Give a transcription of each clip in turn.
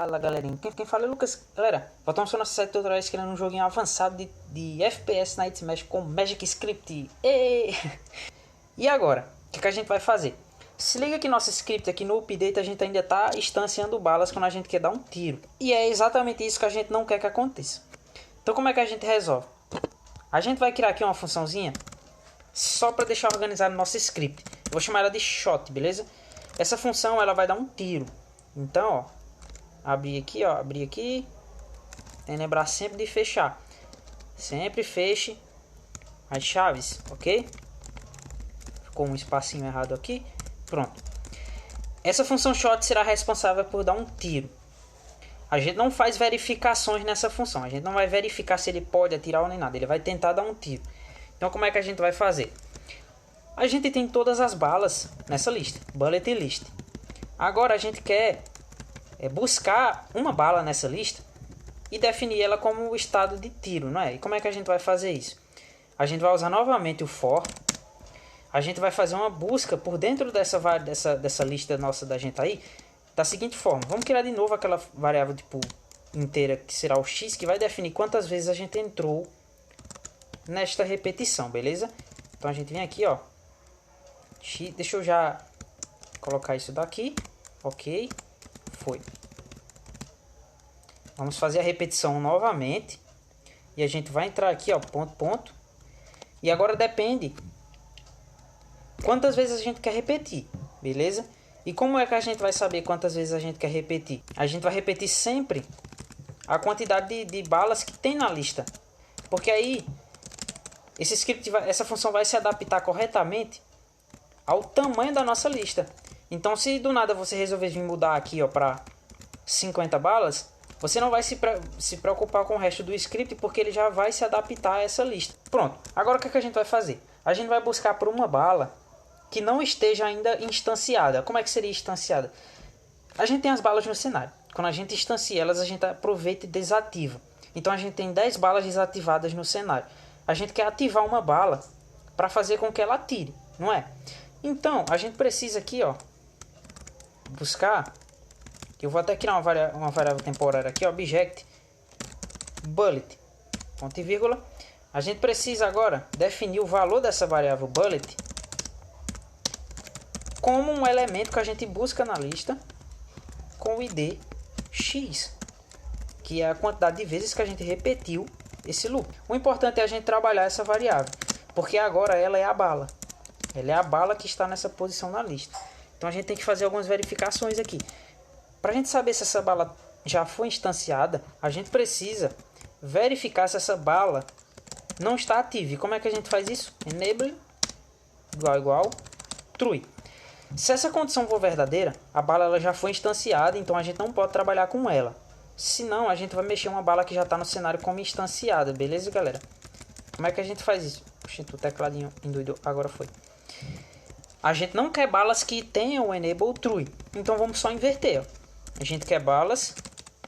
Fala galerinha, quem fala é o Lucas. Galera, voltamos para nossa série de tutoriais criando um joguinho avançado de FPS Night Smash com Magic Script. E agora, o que a gente vai fazer? Se liga que nosso script aqui no update a gente ainda está instanciando balas quando a gente quer dar um tiro. E é exatamente isso que a gente não quer que aconteça. Então como é que a gente resolve? A gente vai criar aqui uma funçãozinha só para deixar organizado no nosso script. Eu vou chamar ela de shot, beleza? Essa função ela vai dar um tiro. Então, ó, abrir aqui. Tem que lembrar sempre de fechar. Sempre feche as chaves, ok? Ficou um espacinho errado aqui. Pronto. Essa função shot será responsável por dar um tiro. A gente não faz verificações nessa função. A gente não vai verificar se ele pode atirar ou nem nada. Ele vai tentar dar um tiro. Então como é que a gente vai fazer? A gente tem todas as balas nessa lista. Bullet list. Agora a gente quer buscar uma bala nessa lista e definir ela como o estado de tiro, não é? E como é que a gente vai fazer isso? A gente vai usar novamente o for. A gente vai fazer uma busca por dentro dessa lista nossa da gente aí, da seguinte forma. Vamos criar de novo aquela variável tipo inteira que será o x, que vai definir quantas vezes a gente entrou nesta repetição, beleza? Então a gente vem aqui, ó. X, deixa eu já colocar isso daqui. Ok. Foi. Vamos fazer a repetição novamente. E a gente vai entrar aqui, ó, ponto. E agora depende quantas vezes a gente quer repetir, beleza? E como é que a gente vai saber quantas vezes a gente quer repetir? A gente vai repetir sempre a quantidade de balas que tem na lista. Porque aí, esse script essa função vai se adaptar corretamente ao tamanho da nossa lista. Então, se do nada você resolver vir mudar aqui, ó, para 50 balas, você não vai se preocupar com o resto do script, porque ele já vai se adaptar a essa lista. Pronto. Agora o que a gente vai fazer? A gente vai buscar por uma bala que não esteja ainda instanciada. Como é que seria instanciada? A gente tem as balas no cenário. Quando a gente instancia elas, a gente aproveita e desativa. Então a gente tem 10 balas desativadas no cenário. A gente quer ativar uma bala para fazer com que ela atire, não é? Então a gente precisa aqui, ó, buscar. Eu vou até criar uma variável temporária aqui, object bullet, ponto e vírgula. A gente precisa agora definir o valor dessa variável bullet como um elemento que a gente busca na lista com o id x, que é a quantidade de vezes que a gente repetiu esse loop. O importante é a gente trabalhar essa variável, porque agora ela é a bala. Ela é a bala que está nessa posição na lista. Então a gente tem que fazer algumas verificações aqui. Para a gente saber se essa bala já foi instanciada, a gente precisa verificar se essa bala não está ativa. E como é que a gente faz isso? Enable igual true. Se essa condição for verdadeira, a bala ela já foi instanciada, então a gente não pode trabalhar com ela. Senão a gente vai mexer uma bala que já está no cenário como instanciada, beleza, galera? Como é que a gente faz isso? Puxa, o tecladinho endoidou, agora foi. A gente não quer balas que tenham o enable true, então vamos só inverter, ó. A gente quer balas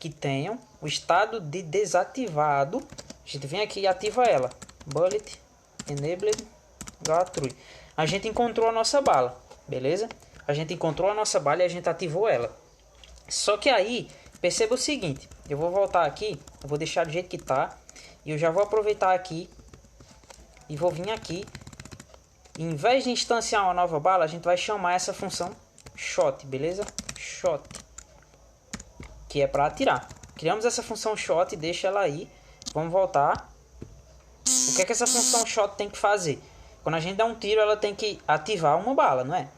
que tenham o estado de desativado. A gente vem aqui e ativa ela. Bullet enabled igual a true. A gente encontrou a nossa bala, beleza? A gente encontrou a nossa bala e a gente ativou ela. Só que aí, perceba o seguinte. Eu vou voltar aqui, eu vou deixar do jeito que tá. E eu já vou aproveitar aqui e vou vir aqui. E em vez de instanciar uma nova bala, a gente vai chamar essa função shot, beleza? Shot, que é para atirar. Criamos essa função shot e deixa ela aí. Vamos voltar. O que é que essa função shot tem que fazer? Quando a gente dá um tiro, ela tem que ativar uma bala, não é?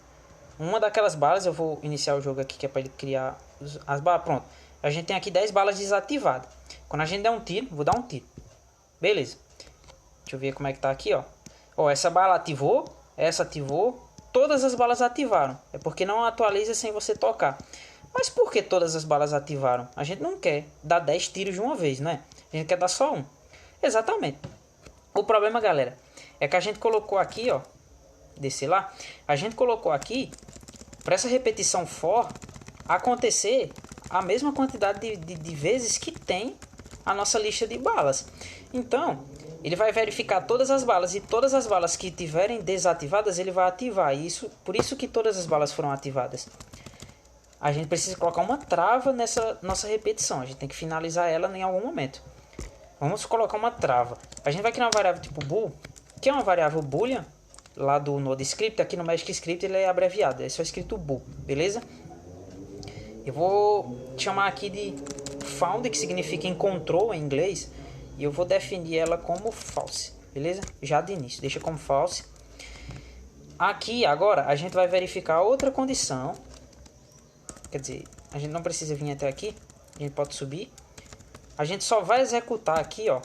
Uma daquelas balas, eu vou iniciar o jogo aqui, que é para ele criar as balas. Pronto. A gente tem aqui 10 balas desativadas. Quando a gente der um tiro, vou dar um tiro. Beleza. Deixa eu ver como é que tá aqui, ó. Ó, essa bala ativou, essa ativou. Todas as balas ativaram. É porque não atualiza sem você tocar. Mas por que todas as balas ativaram? A gente não quer dar 10 tiros de uma vez, né? A gente quer dar só um. Exatamente. O problema, galera, é que a gente colocou aqui, ó. Descer lá. A gente colocou aqui para essa repetição for acontecer a mesma quantidade de vezes que tem a nossa lista de balas. Então, ele vai verificar todas as balas. E todas as balas que tiverem desativadas, ele vai ativar. Por isso que todas as balas foram ativadas. a gente precisa colocar uma trava nessa nossa repetição. A gente tem que finalizar ela em algum momento. Vamos colocar uma trava. A gente vai criar uma variável tipo bool, que é uma variável boolean, lá do NodeScript. Aqui no Magic Script ele é abreviado, é só escrito bool, beleza? Eu vou chamar aqui de found, que significa encontrou em inglês, e eu vou definir ela como false, beleza? Já de início, deixa como false. Aqui agora a gente vai verificar outra condição. Quer dizer, a gente não precisa vir até aqui, a gente pode subir. A gente só vai executar aqui, ó,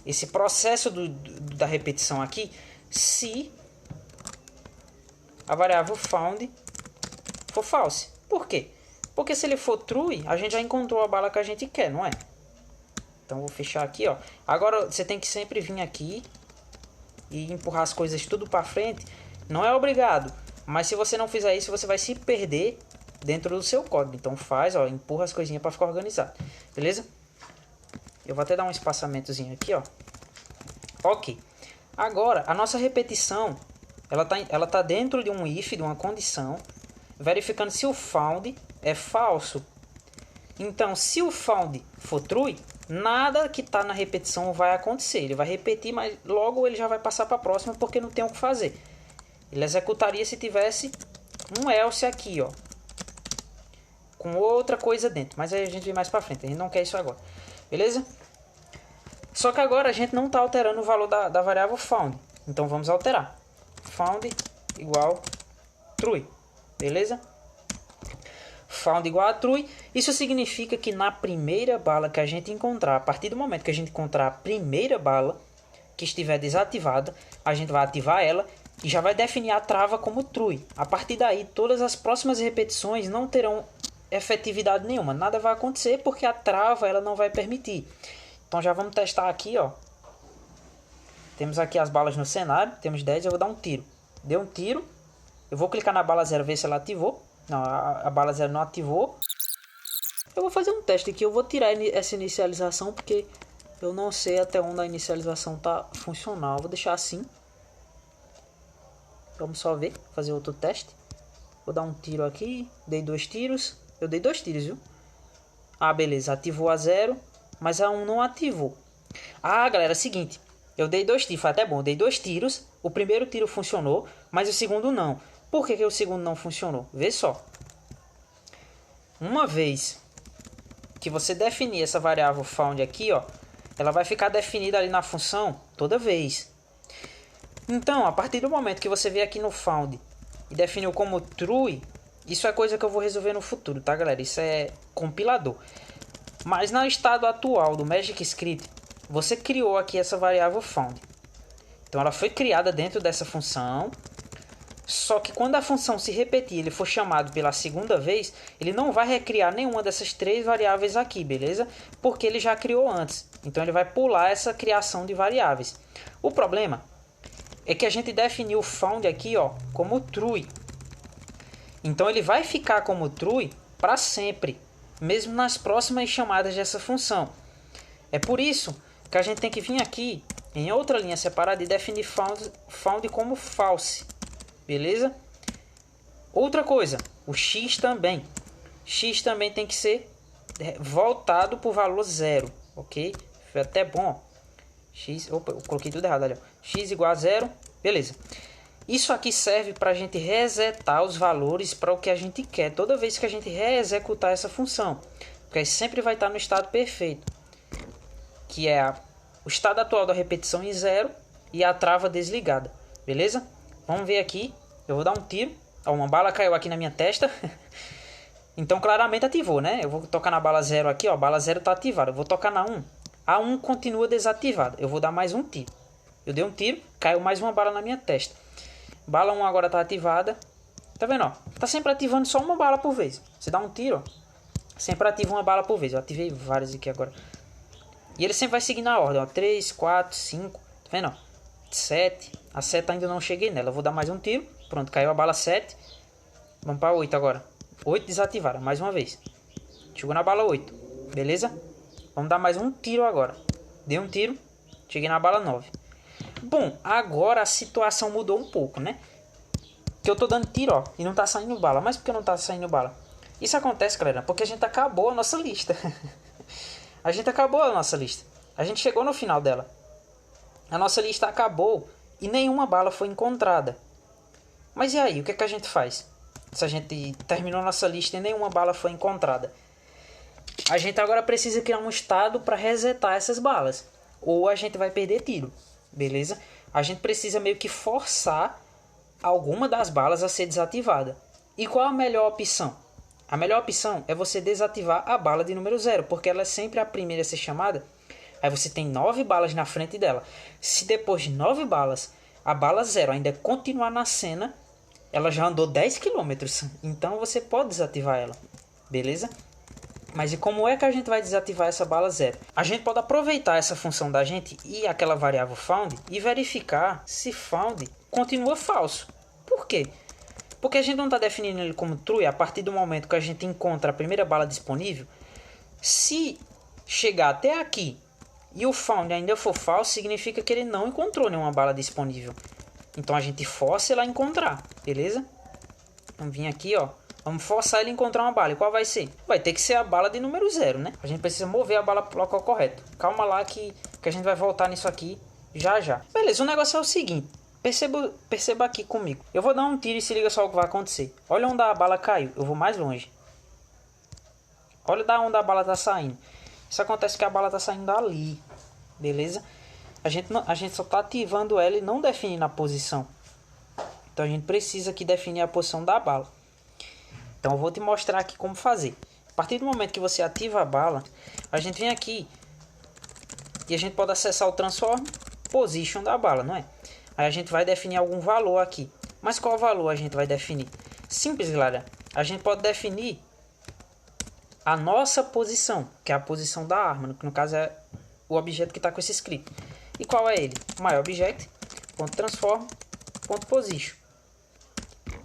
esse processo da repetição aqui, se a variável found for false. Por quê? Porque se ele for true, a gente já encontrou a bala que a gente quer, não é? Então vou fechar aqui, ó. Agora você tem que sempre vir aqui e empurrar as coisas tudo para frente. Não é obrigado, mas se você não fizer isso, você vai se perder dentro do seu código. Então faz, ó, empurra as coisinhas para ficar organizado, beleza? Eu vou até dar um espaçamentozinho aqui, ó. Ok. Agora a nossa repetição, ela tá dentro de um if, de uma condição, verificando se o found é falso. Então, se o found for true, nada que está na repetição vai acontecer. Ele vai repetir, mas logo ele já vai passar para a próxima porque não tem o que fazer. Ele executaria se tivesse um else aqui, ó, com outra coisa dentro. Mas aí a gente vê mais para frente. A gente não quer isso agora, beleza? Só que agora a gente não está alterando o valor da variável found. Então vamos alterar. Found igual true, beleza? Found igual a true. Isso significa que na primeira bala que a gente encontrar, a partir do momento que a gente encontrar a primeira bala que estiver desativada, a gente vai ativar ela e já vai definir a trava como true. A partir daí, todas as próximas repetições não terão efetividade nenhuma. Nada vai acontecer porque a trava ela não vai permitir. Então já vamos testar aqui, ó. Temos aqui as balas no cenário, temos 10, eu vou dar um tiro. Deu um tiro, eu vou clicar na bala 0 ver se ela ativou. Não, a bala 0 não ativou. Eu vou fazer um teste aqui, eu vou tirar essa inicialização porque eu não sei até onde a inicialização tá funcional. Vou deixar assim. Vamos só ver, fazer outro teste. Vou dar um tiro aqui, dei 2 tiros. Eu dei 2 tiros, viu? Ah, beleza, ativou a 0, mas a 1 não ativou. Ah, galera, é o seguinte, eu dei 2 tiros, foi até bom, eu dei 2 tiros. O primeiro tiro funcionou, mas o segundo não. Por que o segundo não funcionou? Vê só. Uma vez que você definir essa variável found aqui, ó, ela vai ficar definida ali na função toda vez. Então, a partir do momento que você vier aqui no found e definiu como true, isso é coisa que eu vou resolver no futuro, tá, galera? Isso é compilador. Mas no estado atual do Magic Script, você criou aqui essa variável found. Então, ela foi criada dentro dessa função. Só que quando a função se repetir, ele for chamado pela segunda vez, ele não vai recriar nenhuma dessas 3 variáveis aqui, beleza? Porque ele já criou antes. Então ele vai pular essa criação de variáveis. O problema é que a gente definiu o found aqui, ó, como true. Então ele vai ficar como true para sempre, mesmo nas próximas chamadas dessa função. É por isso que a gente tem que vir aqui em outra linha separada e definir found como false. Beleza? Outra coisa, o x também. X também tem que ser voltado para o valor 0, ok? Foi até bom. X, opa, eu coloquei tudo errado ali. X igual a 0, beleza. Isso aqui serve para a gente resetar os valores para o que a gente quer toda vez que a gente reexecutar essa função. Porque aí sempre vai estar no estado perfeito, que é o estado atual da repetição em 0 e a trava desligada, beleza? Vamos ver aqui, eu vou dar um tiro, ó, uma bala caiu aqui na minha testa, então claramente ativou, né? Eu vou tocar na bala 0 aqui, ó, a bala 0 está ativada, eu vou tocar na 1, a 1 continua desativada, eu vou dar mais um tiro, eu dei um tiro, caiu mais uma bala na minha testa, bala 1 agora está ativada, tá vendo, ó, tá sempre ativando só uma bala por vez, você dá um tiro, ó, sempre ativa uma bala por vez, eu ativei várias aqui agora, e ele sempre vai seguir na ordem, ó, 3, 4, 5, tá vendo, ó? 7, a 7 ainda não cheguei nela, eu vou dar mais um tiro, pronto, caiu a bala 7, vamos para 8 agora, 8 desativada, mais uma vez, chegou na bala 8, beleza? Vamos dar mais um tiro agora, dei um tiro, cheguei na bala 9, bom, agora a situação mudou um pouco, né? Que eu tô dando tiro, ó, e não tá saindo bala. Mas por que não tá saindo bala? Isso acontece, galera, porque a gente acabou a nossa lista. A gente acabou a nossa lista. A gente chegou no final dela. A nossa lista acabou e nenhuma bala foi encontrada. Mas e aí, o que é que a gente faz? Se a gente terminou nossa lista e nenhuma bala foi encontrada. A gente agora precisa criar um estado para resetar essas balas. Ou a gente vai perder tiro, beleza? A gente precisa meio que forçar alguma das balas a ser desativada. E qual a melhor opção? A melhor opção é você desativar a bala de número 0, porque ela é sempre a primeira a ser chamada. Aí você tem 9 balas na frente dela. Se depois de 9 balas, a bala 0 ainda continuar na cena, ela já andou 10 km. Então você pode desativar ela, beleza? Mas e como é que a gente vai desativar essa bala 0? A gente pode aproveitar essa função da gente e aquela variável found e verificar se found continua falso. Por quê? Porque a gente não está definindo ele como true a partir do momento que a gente encontra a primeira bala disponível. Se chegar até aqui e o found ainda for falso, significa que ele não encontrou nenhuma bala disponível. Então a gente força ele a encontrar, beleza? Vamos vir aqui, ó. Vamos forçar ele a encontrar uma bala. E qual vai ser? Vai ter que ser a bala de número 0, né? A gente precisa mover a bala para o local correto. Calma lá que a gente vai voltar nisso aqui já já. Beleza, o negócio é o seguinte. Perceba aqui comigo. Eu vou dar um tiro e se liga só o que vai acontecer. Olha onde a bala caiu. Eu vou mais longe. Olha da onde a bala está saindo. Isso acontece que a bala está saindo dali. Beleza? A gente só está ativando ela e não definindo a posição. Então a gente precisa aqui definir a posição da bala. Então eu vou te mostrar aqui como fazer. A partir do momento que você ativa a bala, a gente vem aqui e a gente pode acessar o transform position da bala, não é? Aí a gente vai definir algum valor aqui. Mas qual valor a gente vai definir? Simples, galera. A gente pode definir a nossa posição, que é a posição da arma, que no caso é o objeto que está com esse script. E qual é ele? myObject.transform.position.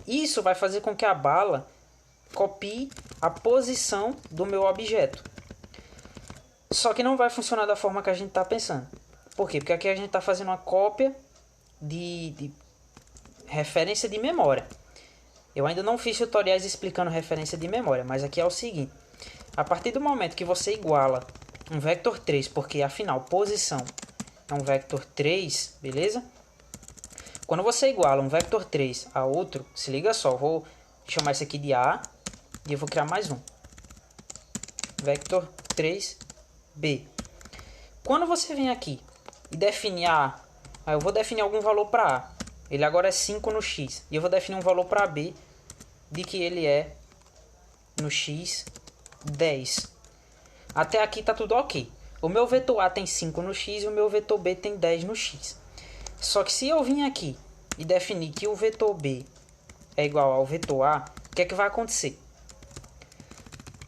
Isso vai fazer com que a bala copie a posição do meu objeto. Só que não vai funcionar da forma que a gente está pensando. Por quê? Porque aqui a gente está fazendo uma cópia de referência de memória. Eu ainda não fiz tutoriais explicando referência de memória, mas aqui é o seguinte. A partir do momento que você iguala um vector 3, porque afinal posição é um vector 3, beleza? Quando você iguala um vector 3 a outro, se liga só, vou chamar esse aqui de A e eu vou criar mais um. Vector 3B. Quando você vem aqui e define A, eu vou definir algum valor para A. Ele agora é 5 no X. E eu vou definir um valor para B de que ele é no X 10. Até aqui está tudo ok. O meu vetor A tem 5 no X e o meu vetor B tem 10 no X. Só que se eu vim aqui e definir que o vetor B é igual ao vetor A, o que é que vai acontecer?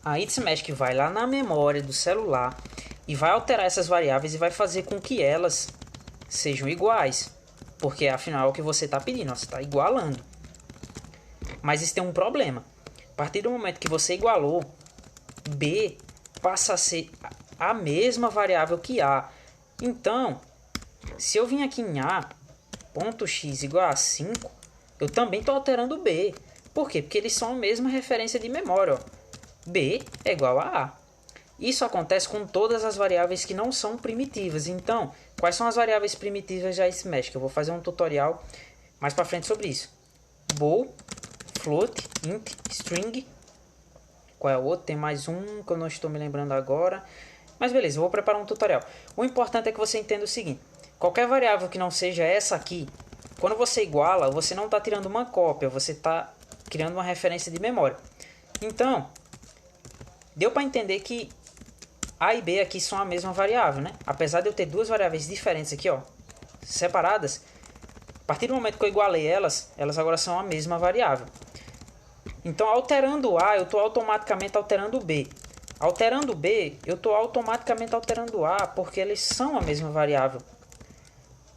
A ItsMagick vai lá na memória do celular e vai alterar essas variáveis e vai fazer com que elas sejam iguais. Porque afinal é o que você está pedindo, você está igualando. Mas isso tem um problema. A partir do momento que você igualou, B passa a ser a mesma variável que A. Então, se eu vim aqui em A, ponto x igual a 5, eu também estou alterando B. Por quê? Porque eles são a mesma referência de memória. Ó. B é igual a A. Isso acontece com todas as variáveis que não são primitivas. Então, quais são as variáveis primitivas da ItsMagick? Eu vou fazer um tutorial mais para frente sobre isso. Bool, float, int, string. Qual é o outro? Tem mais um que eu não estou me lembrando agora. Mas beleza, eu vou preparar um tutorial. O importante é que você entenda o seguinte. Qualquer variável que não seja essa aqui, quando você iguala, você não está tirando uma cópia, você está criando uma referência de memória. Então, deu para entender que A e B aqui são a mesma variável, né? Apesar de eu ter duas variáveis diferentes aqui, ó, separadas, a partir do momento que eu igualei elas agora são a mesma variável. Então, alterando A, eu estou automaticamente alterando B. Alterando B, eu estou automaticamente alterando A, porque eles são a mesma variável.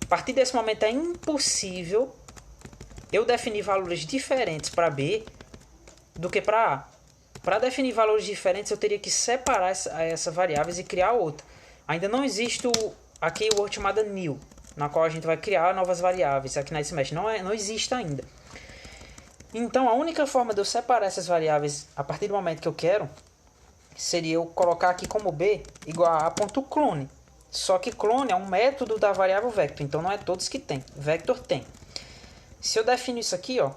A partir desse momento é impossível eu definir valores diferentes para B do que para A. Para definir valores diferentes, eu teria que separar essas variáveis e criar outra. Ainda não existe a keyword chamada new, na qual a gente vai criar novas variáveis aqui na ItsMagick. Não existe ainda. Então a única forma de eu separar essas variáveis a partir do momento que eu quero seria eu colocar aqui como b igual a ponto clone. Só que clone é um método da variável vector, então não é todos que tem. Vector tem. Se eu defino isso aqui, ó,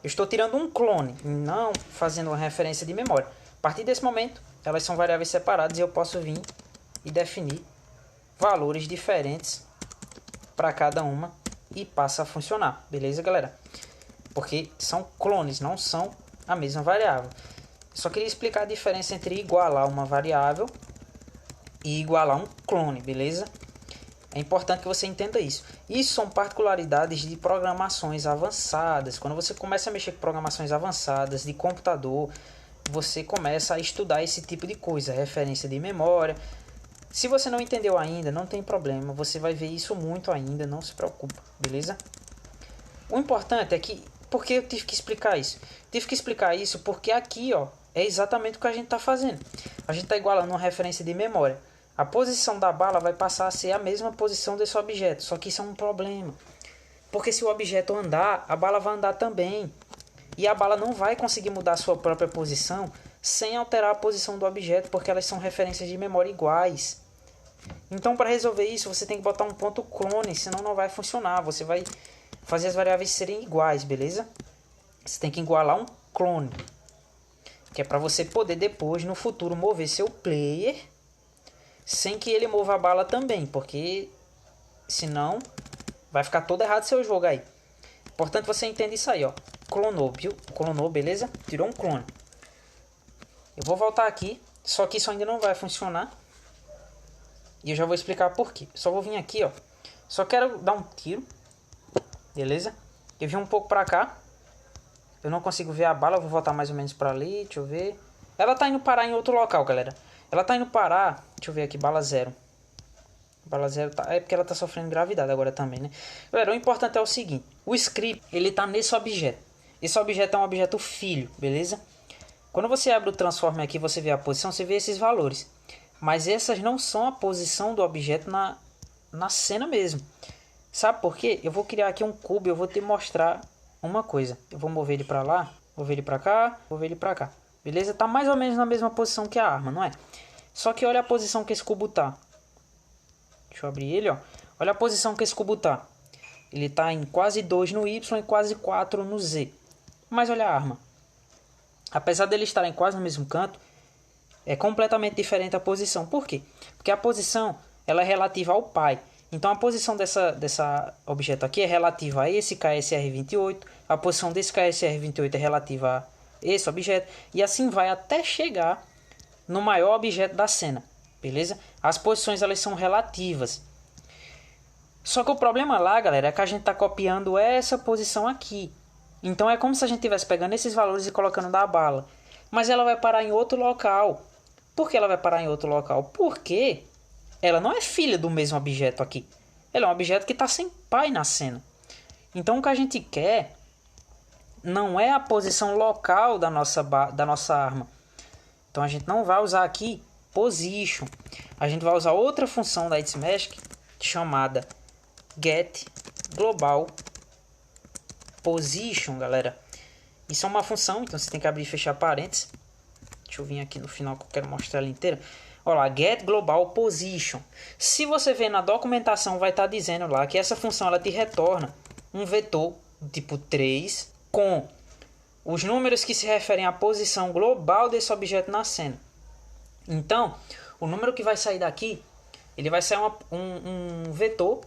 eu estou tirando um clone, não fazendo uma referência de memória. A partir desse momento, elas são variáveis separadas e eu posso vir e definir valores diferentes para cada uma e passa a funcionar. Beleza, galera? Porque são clones, não são a mesma variável. Só queria explicar a diferença entre igualar uma variável e igualar um clone, beleza? É importante que você entenda isso. Isso são particularidades de programações avançadas. Quando você começa a mexer com programações avançadas de computador, você começa a estudar esse tipo de coisa, referência de memória. Se você não entendeu ainda, não tem problema, você vai ver isso muito ainda, não se preocupe, beleza? O importante é que, por que eu tive que explicar isso? Tive que explicar isso porque aqui, ó, é exatamente o que a gente está fazendo. A gente está igualando uma referência de memória. A posição da bala vai passar a ser a mesma posição desse objeto, só que isso é um problema. Porque se o objeto andar, a bala vai andar também. E a bala não vai conseguir mudar a sua própria posição sem alterar a posição do objeto, porque elas são referências de memória iguais. Então, para resolver isso, você tem que botar um ponto clone, senão não vai funcionar. Você vai fazer as variáveis serem iguais, beleza? Você tem que igualar um clone, que é para você poder depois, no futuro, mover seu player sem que ele mova a bala também, porque senão vai ficar todo errado seu jogo aí. Portanto, você entende isso aí, ó. Clonou, viu? Clonou, beleza? Tirou um clone. Eu vou voltar aqui, só que isso ainda não vai funcionar. E eu já vou explicar por quê. Só vou vir aqui, ó. Só quero dar um tiro. Beleza? Eu vim um pouco pra cá. Eu não consigo ver a bala, eu vou voltar mais ou menos pra ali, deixa eu ver. Ela tá indo parar em outro local, galera. Ela tá indo parar, deixa eu ver aqui, bala 0. Bala 0 tá, é porque ela tá sofrendo gravidade agora também, né? Galera, o importante é o seguinte. O script, ele tá nesse objeto. Esse objeto é um objeto filho, beleza? Quando você abre o transform aqui, você vê a posição, você vê esses valores. Mas essas não são a posição do objeto na cena mesmo. Sabe por quê? Eu vou criar aqui um cubo e eu vou te mostrar uma coisa. Eu vou mover ele pra lá, mover ele pra cá, mover ele pra cá. Beleza? Tá mais ou menos na mesma posição que a arma, não é? Só que olha a posição que esse cubo tá. Deixa eu abrir ele, ó. Olha a posição que esse cubo tá. Ele tá em quase 2 no Y e quase 4 no Z. Mas olha a arma. Apesar dele estar em quase no mesmo canto, é completamente diferente a posição. Por quê? Porque a posição ela é relativa ao pai. Então a posição dessa objeto aqui é relativa a esse KSR28. A posição desse KSR28 é relativa a esse objeto. E assim vai até chegar no maior objeto da cena. Beleza? As posições elas são relativas. Só que o problema lá, galera, é que a gente está copiando essa posição aqui. Então é como se a gente estivesse pegando esses valores e colocando da bala. Mas ela vai parar em outro local. Por que ela vai parar em outro local? Porque ela não é filha do mesmo objeto aqui. Ela é um objeto que está sem pai na cena. Então o que a gente quer não é a posição local da nossa arma. Então a gente não vai usar aqui position. A gente vai usar outra função da ItsMagic chamada getGlobalPosition, galera. Isso é uma função, então você tem que abrir e fechar parênteses. Deixa eu vir aqui no final que eu quero mostrar ela inteira. Olha lá, getGlobalPosition. Se você ver na documentação, vai estar dizendo lá que essa função ela te retorna um vetor tipo 3 com os números que se referem à posição global desse objeto na cena. Então, o número que vai sair daqui, ele vai ser um vetor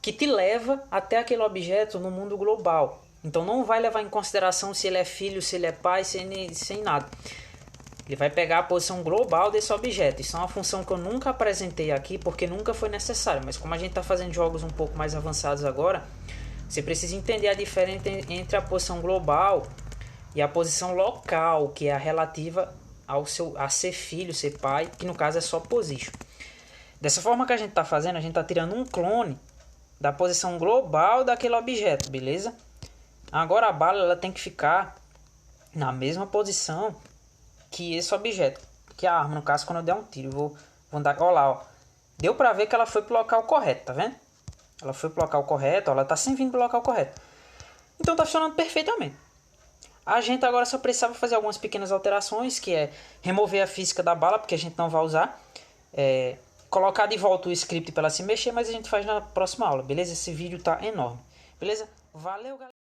que te leva até aquele objeto no mundo global. Então não vai levar em consideração se ele é filho, se ele é pai, sem nada. Ele vai pegar a posição global desse objeto. Isso é uma função que eu nunca apresentei aqui porque nunca foi necessário. Mas como a gente está fazendo jogos um pouco mais avançados agora, você precisa entender a diferença entre a posição global e a posição local, que é a relativa a ser filho, ser pai, que no caso é só position. Dessa forma que a gente está fazendo, a gente está tirando um clone da posição global daquele objeto, beleza? Agora a bala ela tem que ficar na mesma posição que esse objeto, que a arma, no caso, quando eu der um tiro, vou dar, ó lá, ó. Deu pra ver que ela foi pro local correto, tá vendo? Ela foi pro local correto, ó, ela tá sem vir pro local correto. Então tá funcionando perfeitamente. A gente agora só precisava fazer algumas pequenas alterações, que é remover a física da bala, porque a gente não vai usar. Colocar de volta o script para ela se mexer, mas a gente faz na próxima aula, beleza? Esse vídeo tá enorme, beleza? Valeu, galera!